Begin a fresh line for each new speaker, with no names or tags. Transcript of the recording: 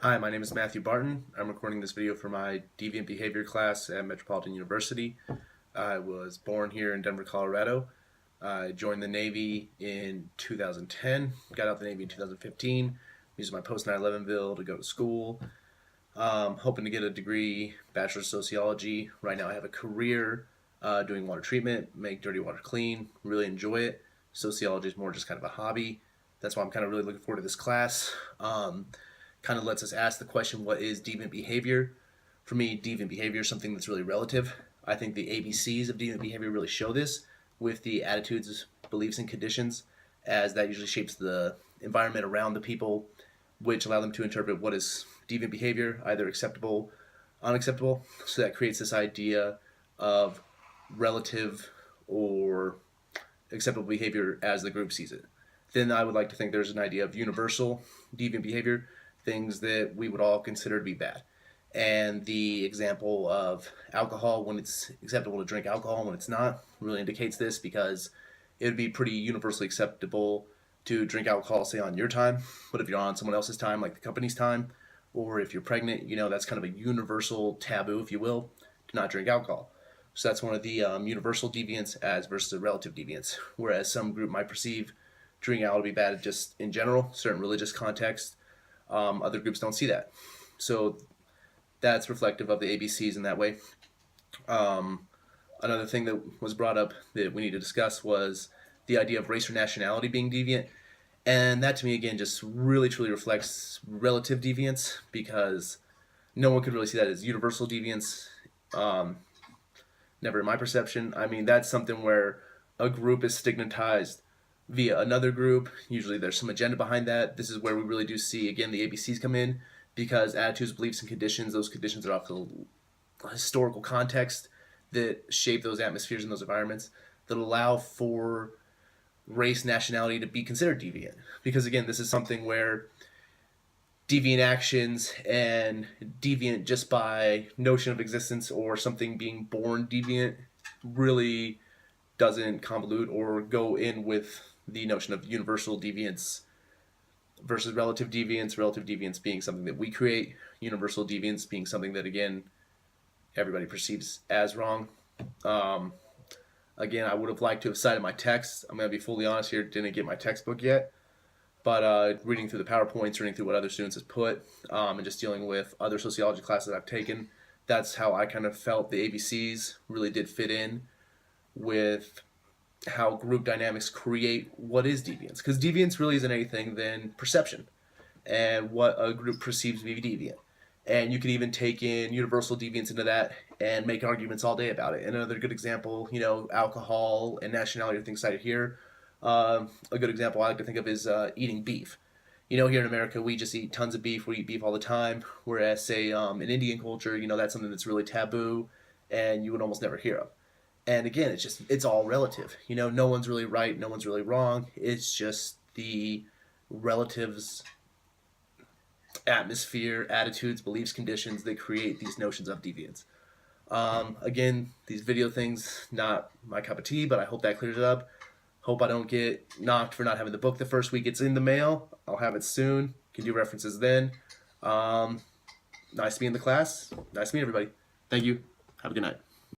Hi, my name is Matthew Barton. I'm recording this video for my deviant behavior class at Metropolitan University. I was born here in Denver, Colorado. I joined the Navy in 2010, got out the Navy in 2015, used my post 9/11 bill to go to school. Hoping to get a degree, Bachelor of Sociology. Right now I have a career doing water treatment, make dirty water clean, really enjoy it. Sociology is more just kind of a hobby. That's why I'm kind of really looking forward to this class. Kind of lets us ask the question, what is deviant behavior? For me, deviant behavior is something that's really relative. I think the ABCs of deviant behavior really show this with the attitudes, beliefs, and conditions, as that usually shapes the environment around the people, which allow them to interpret what is deviant behavior, either acceptable, unacceptable. So that creates this idea of relative or acceptable behavior as the group sees it. Then I would like to think there's an idea of universal deviant behavior, things that we would all consider to be bad. And the example of alcohol, when it's acceptable to drink alcohol, when it's not, really indicates this, because it would be pretty universally acceptable to drink alcohol, say, on your time. But if you're on someone else's time, like the company's time, or if you're pregnant, that's kind of a universal taboo, if you will, to not drink alcohol. So that's one of the universal deviants as versus a relative deviance. Whereas some group might perceive drinking alcohol to be bad just in general, certain religious context, other groups don't see that. So that's reflective of the ABCs in that way. Um, Another thing that was brought up that we need to discuss was the idea of race or nationality being deviant. And that to me, again, just really truly reflects relative deviance, because no one could really see that as universal deviance. Um, Never in my perception. I mean, that's something where a group is stigmatized via another group. Usually there's some agenda behind that. This is where we really do see, again, the ABCs come in, because attitudes, beliefs, and conditions, those conditions are off the historical context that shape those atmospheres and those environments that allow for race, nationality to be considered deviant. Because, again, this is something where deviant actions and deviant just by notion of existence or something being born deviant really doesn't convolute or go in with the notion of universal deviance versus relative deviance being something that we create, universal deviance being something that, again, everybody perceives as wrong. Um, Again, I would have liked to have cited my text. I'm going to be fully honest here, didn't get my textbook yet. But reading through the PowerPoints, reading through what other students have put, and just dealing with other sociology classes I've taken, that's how I kind of felt the ABCs really did fit in with how group dynamics create what is deviance. Because deviance really isn't anything than perception and what a group perceives to be deviant. And you can even take in universal deviance into that and make arguments all day about it. And another good example, alcohol and nationality are things cited here. A good example I like to think of is eating beef. Here in America, we just eat tons of beef. We eat beef all the time. Whereas, say, in Indian culture, that's something that's really taboo and you would almost never hear of. And again, it's all relative. No one's really right, no one's really wrong. It's just the relatives, atmosphere, attitudes, beliefs, conditions that create these notions of deviance. Again, these video things, not my cup of tea, but I hope that clears it up. Hope I don't get knocked for not having the book the first week it's in the mail. I'll have it soon. Can do references then. Um, Nice to be in the class. Nice to meet everybody. Thank you. Have a good night.